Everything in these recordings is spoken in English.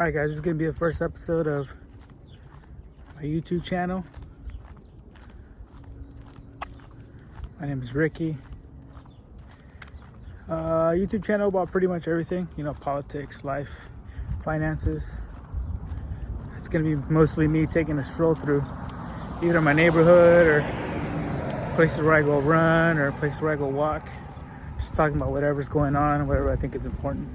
Alright guys, this is going to be the first episode of my YouTube channel. My name is Ricky. YouTube channel about pretty much everything, politics, life, finances. It's going to be mostly me taking a stroll through either my neighborhood or places where I go run or places where I go walk. Just talking about whatever's going on, whatever I think is important.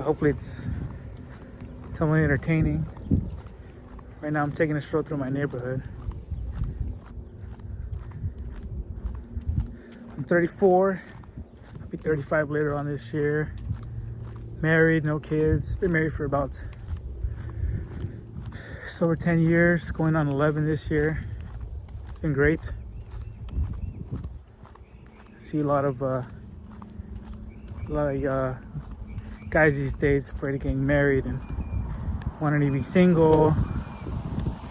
Hopefully it's somewhat entertaining. Right now I'm taking a stroll through my neighborhood. I'm 34. I'll be 35 later on this year. Married, no kids. Been married for about just over 10 years, going on 11 this year. It's been great. I see a lot of guys these days afraid of getting married and wanting to be single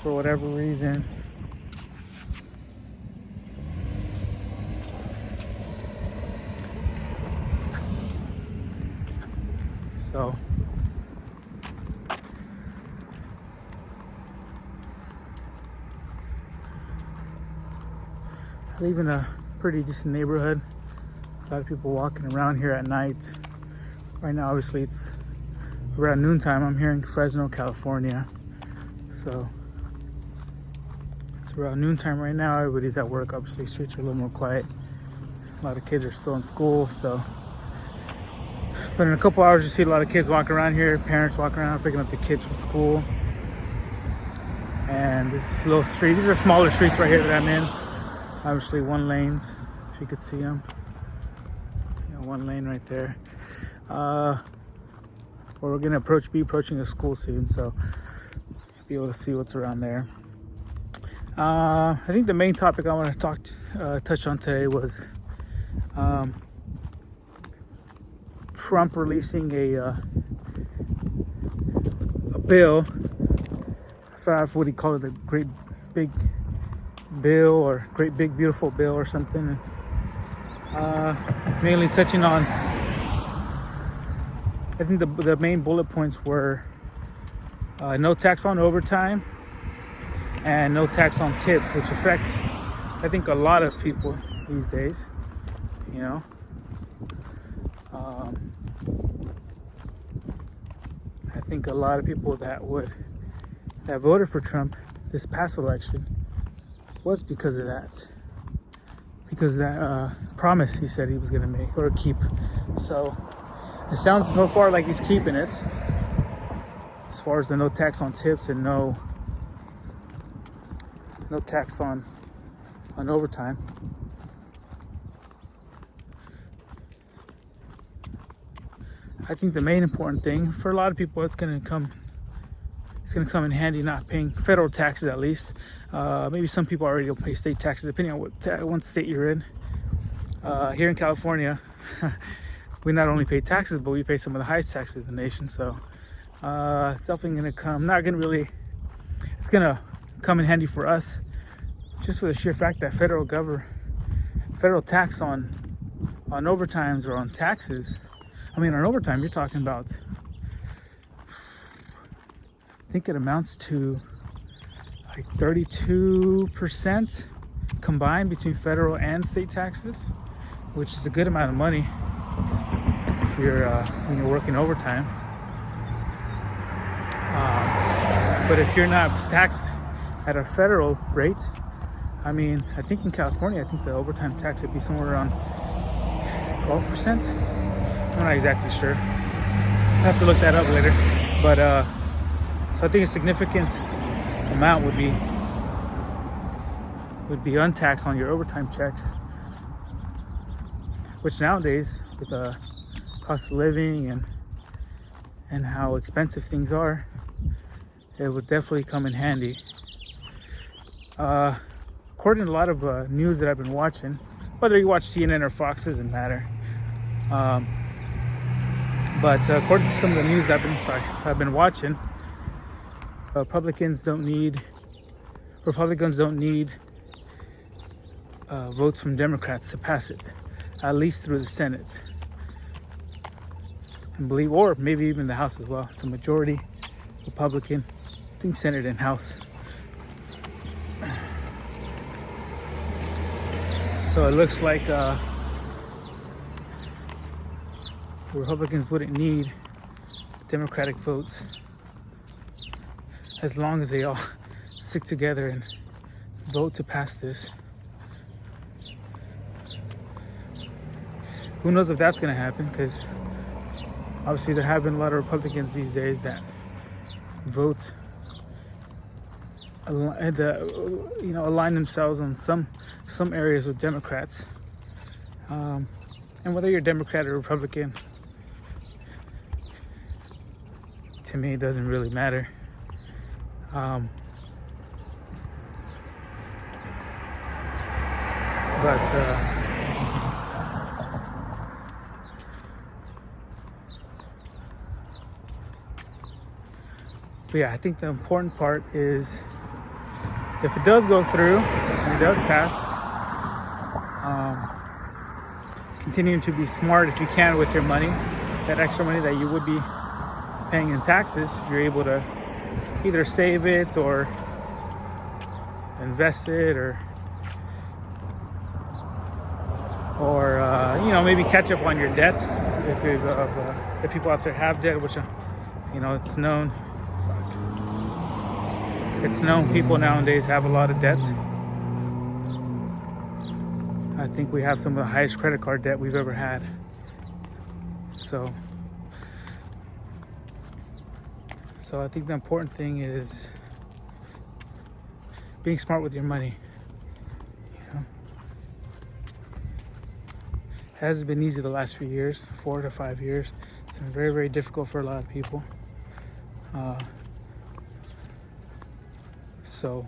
for whatever reason. So I live in a pretty decent neighborhood. A lot of people walking around here at night. Right now, obviously, it's around noontime. I'm here in Fresno, California. So it's around noontime right now. Everybody's at work. Obviously, streets are a little more quiet. A lot of kids are still in school. But in a couple hours, you see a lot of kids walking around here. Parents walking around, picking up the kids from school. And this little street. These are smaller streets right here that I'm in. Obviously, one lanes, if you could see them. One lane right there. We're gonna be approaching a school soon, so be able to see what's around there. I think the main topic I want to touch on today was Trump releasing a bill. I forgot what he called it, the Great Big Bill or Great Big Beautiful Bill or something. Mainly touching on, I think the main bullet points were no tax on overtime and no tax on tips, which affects, I think, a lot of people these days. I think a lot of people that voted for Trump this past election was because of that. Because of that promise he said he was going to make or keep. So it sounds so far like he's keeping it, as far as the no tax on tips and no tax on overtime. I think the main important thing for a lot of people, it's going to come in handy not paying federal taxes, at least. Maybe some people already don't pay state taxes, depending on what state you're in. Here in California, we not only pay taxes, but we pay some of the highest taxes in the nation. So it's definitely going to come. It's going to come in handy for us, just for the sheer fact that federal tax on overtimes or on taxes. I mean, on overtime, you're talking about, I think it amounts to like 32% combined between federal and state taxes, which is a good amount of money if when you're working overtime. But if you're not taxed at a federal rate, I mean, I think in California, I think the overtime tax would be somewhere around 12%. I'm not exactly sure. I'll have to look that up later. But so I think a significant amount would be untaxed on your overtime checks, which nowadays, with the cost of living and how expensive things are, it would definitely come in handy. According to a lot of news that I've been watching, whether you watch CNN or Fox, doesn't matter. But according to some of the news I've been watching, Republicans don't need votes from Democrats to pass it, at least through the Senate. and believe, or maybe even the House as well. It's a majority Republican, I think Senate and House. So it looks like the Republicans wouldn't need Democratic votes as long as they all stick together and vote to pass this. Who knows if that's going to happen, because obviously there have been a lot of Republicans these days that vote align themselves on some areas with Democrats. And whether you're Democrat or Republican, to me, it doesn't really matter. But yeah, I think the important part is, if it does go through and it does pass, continuing to be smart if you can with your money, that extra money that you would be paying in taxes. If you're able to either save it or invest it, or maybe catch up on your debt. If people out there have debt, which it's known. It's known people nowadays have a lot of debt. I think we have some of the highest credit card debt we've ever had. So I think the important thing is being smart with your money. It hasn't been easy the last few years, 4 to 5 years. It's been very, very difficult for a lot of people. So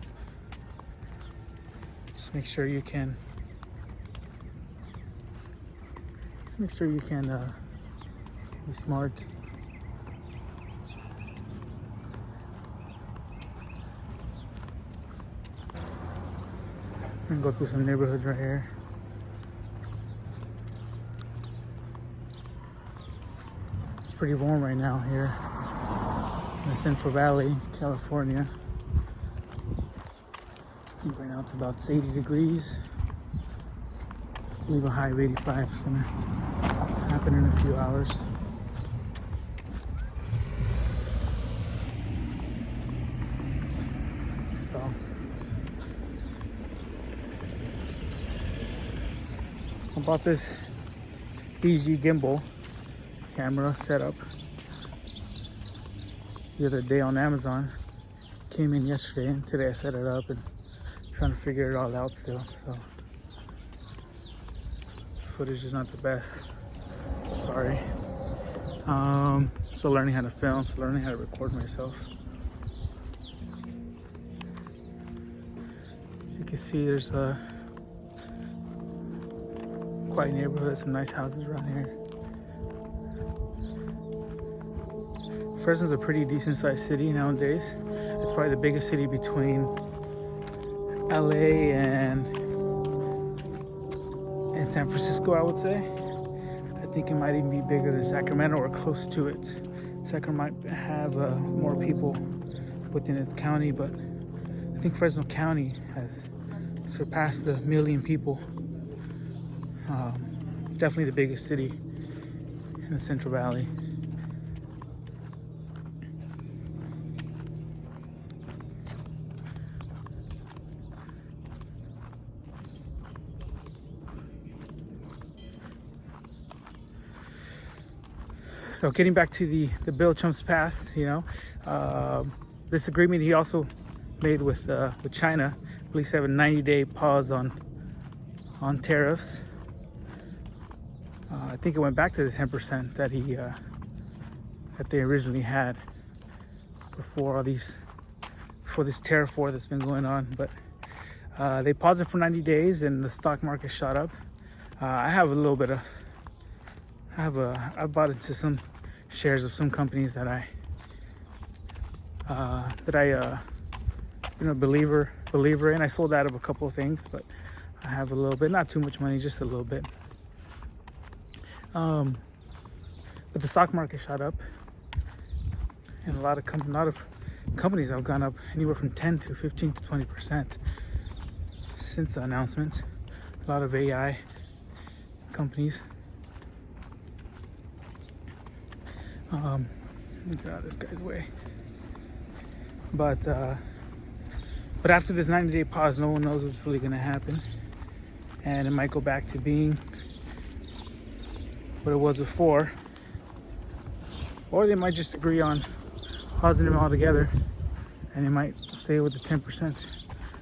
just make sure you can be smart. I'm gonna go through some neighborhoods right here. It's pretty warm right now here in the Central Valley, California. I think right now it's about 80 degrees. I believe a high of 85 is gonna happen in a few hours. So I bought this DJI gimbal camera setup the other day on Amazon. Came in yesterday, and today I set it up and trying to figure it all out still. So footage is not the best, sorry. So learning how to film, so learning how to record myself. As you can see, there's a quiet neighborhood, some nice houses around here. Fresno's a pretty decent sized city nowadays. It's probably the biggest city between LA and San Francisco, I would say. I think it might even be bigger than Sacramento or close to it. Sacramento might have more people within its county, but I think Fresno County has surpassed the 1 million people. Definitely the biggest city in the Central Valley. So getting back to the bill Trump's passed, this agreement he also made with China. I believe they have a 90-day pause on tariffs. I think it went back to the 10% that they originally had before this tariff war that's been going on. But they paused it for 90 days, and the stock market shot up. I have a little bit of. I bought into some shares of some companies that I believer in. I sold out of a couple of things, but I have a little bit, not too much money, just a little bit. But the stock market shot up, and a lot of companies have gone up anywhere from 10 to 15 to 20% since the announcement. A lot of AI companies. Get out of this guy's way. But after this 90-day pause, no one knows what's really going to happen, and it might go back to being what it was before, or they might just agree on pausing them all together, and they might stay with the 10%.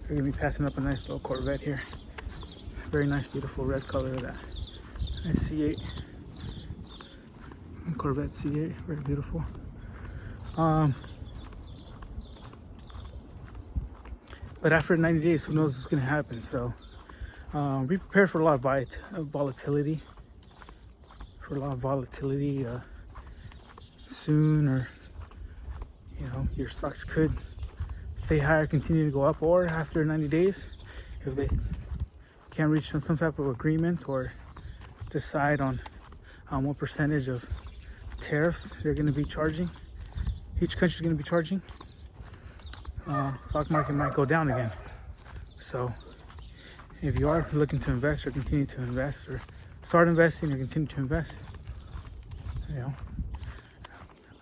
They're gonna be passing up a nice little Corvette here. Very nice, beautiful red color of that. Nice C8. Corvette C8, very beautiful. But after 90 days, who knows what's gonna happen? So be prepared for a lot of volatility. Soon, or your stocks could stay higher, continue to go up, or after 90 days, if they can't reach some type of agreement or decide on what percentage of tariffs they're going to be charging, each country's going to be charging, stock market might go down again. So if you are looking to invest or continue to invest, or start investing or continue to invest,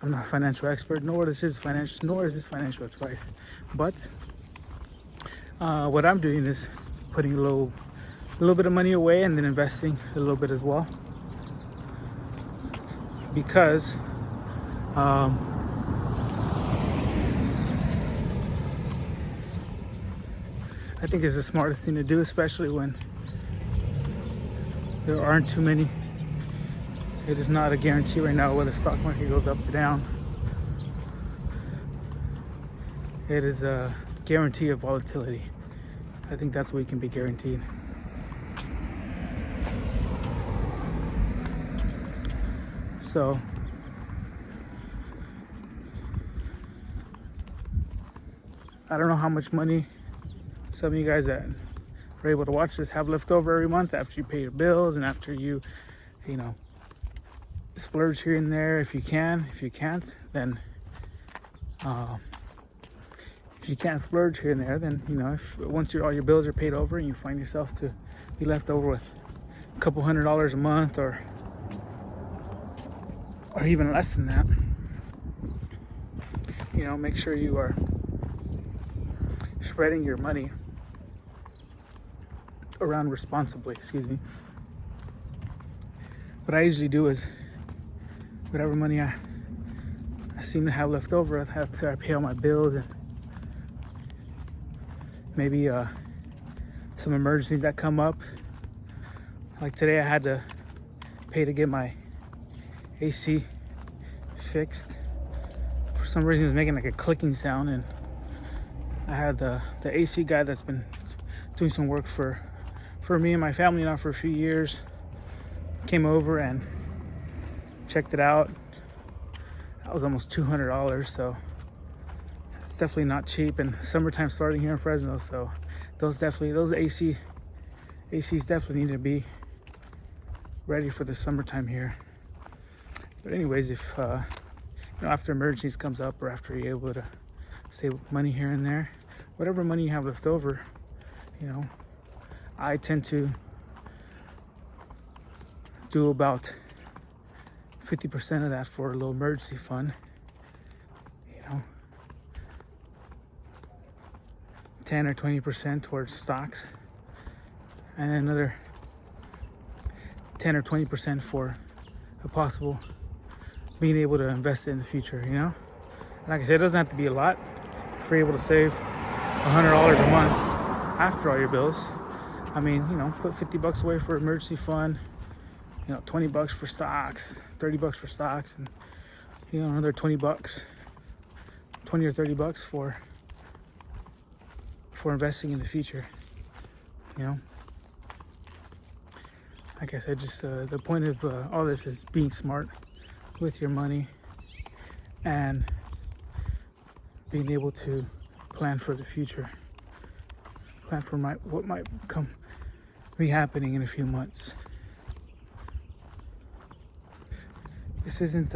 I'm not a financial expert, nor is this financial advice. But what I'm doing is putting a little bit of money away and then investing a little bit as well, because I think it's the smartest thing to do, especially when there aren't too many. It is not a guarantee right now whether the stock market goes up or down. It is a guarantee of volatility. I think that's what we can be guaranteed. So I don't know how much money some of you guys that are able to watch this have left over every month after you pay your bills and after you splurge here and there if you can. If you can't, then if you can't splurge here and there, then if once all your bills are paid over and you find yourself to be left over with a couple $100 a month, or even less than that, make sure you are spreading your money around responsibly. What I usually do is, whatever money I seem to have left over, I pay all my bills, and maybe some emergencies that come up. Like today, I had to pay to get my AC fixed. For some reason, it was making like a clicking sound, and I had the AC guy that's been doing some work for me and my family now for a few years came over and checked it out. That was almost $200, so it's definitely not cheap. And summertime starting here in Fresno, so those ACs definitely need to be ready for the summertime here. But anyways, if after emergencies comes up, or after you're able to save money here and there, whatever money you have left over, I tend to do about 50% of that for a little emergency fund. 10 or 20% towards stocks, and then another 10 or 20% for a possible being able to invest in the future. Like I said, it doesn't have to be a lot. If you're able to save $100 a month after all your bills, put $50 away for emergency fund, $20 for stocks, $30 for stocks, and another $20 or $30 for investing in the future. Like I said, just the point of all this is being smart with your money and being able to plan for the future, plan for what might be happening in a few months. this isn't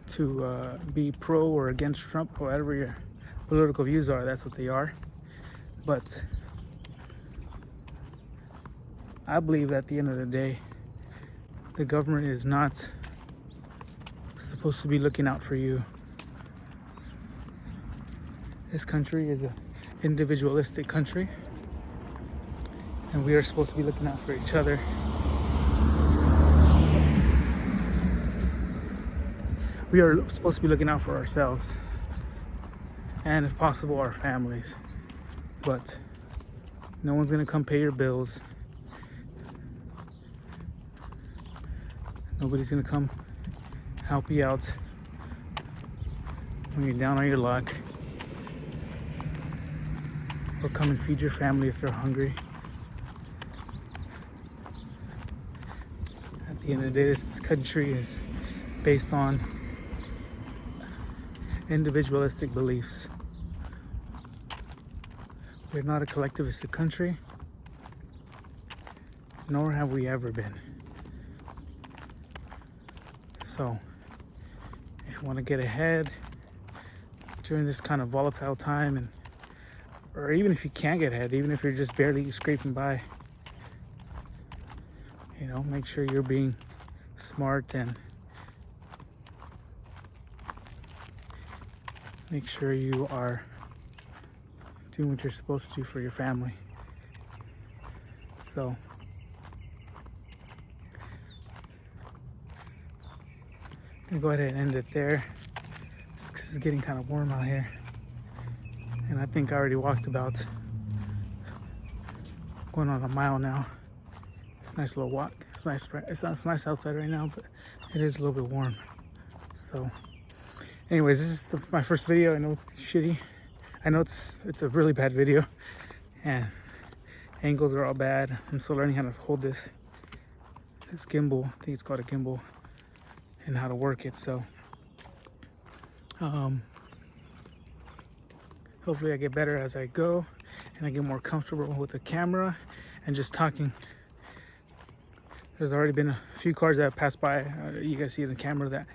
to be pro or against Trump, or whatever your political views are. That's what they are. But I believe at the end of the day, the government is not supposed to be looking out for you. This country is an individualistic country, and we are supposed to be looking out for each other. We are supposed to be looking out for ourselves, and if possible, our families. But no one's gonna come pay your bills. Nobody's gonna come help you out when you're down on your luck, or come and feed your family if they're hungry. At the end of the day, this country is based on individualistic beliefs. We're not a collectivistic country, nor have we ever been. So, if you want to get ahead during this kind of volatile time, or even if you can't get ahead, even if you're just barely scraping by, make sure you're being smart and make sure you are doing what you're supposed to do for your family. So, I'm gonna go ahead and end it there. It's getting kind of warm out here, and I think I already walked about going on a mile now. It's a nice little walk. It's nice. It's nice outside right now, but it is a little bit warm. So, anyways, this is my first video. I know it's shitty. I know it's a really bad video, and angles are all bad. I'm still learning how to hold this gimbal. I think it's called a gimbal, and how to work it. So hopefully I get better as I go, and I get more comfortable with the camera and just talking. There's already been a few cars that have passed by. You guys see in the camera that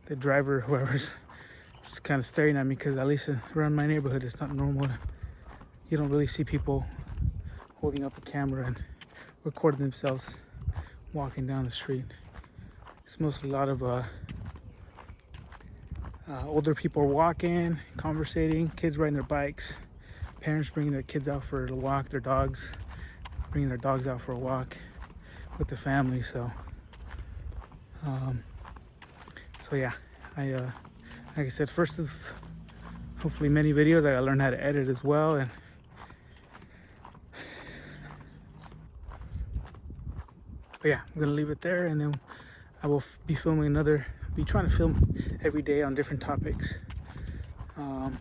the driver, whoever's just kind of staring at me, because at least around my neighborhood it's not normal. You don't really see people holding up a camera and recording themselves walking down the street. It's mostly a lot of older people walking, conversating, kids riding their bikes, parents bringing their kids out for a walk, their dogs, bringing their dogs out for a walk with the family. So yeah, like I said, first of hopefully many videos. I gotta learn how to edit as well, but yeah, I'm gonna leave it there, and then I will be trying to film every day on different topics. I'll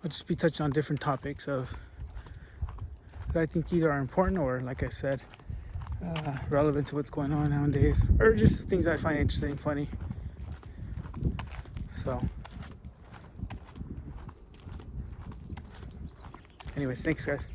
just be touching on different topics that I think either are important or, like I said, relevant to what's going on nowadays, or just things I find interesting, funny. So, anyways, thanks guys.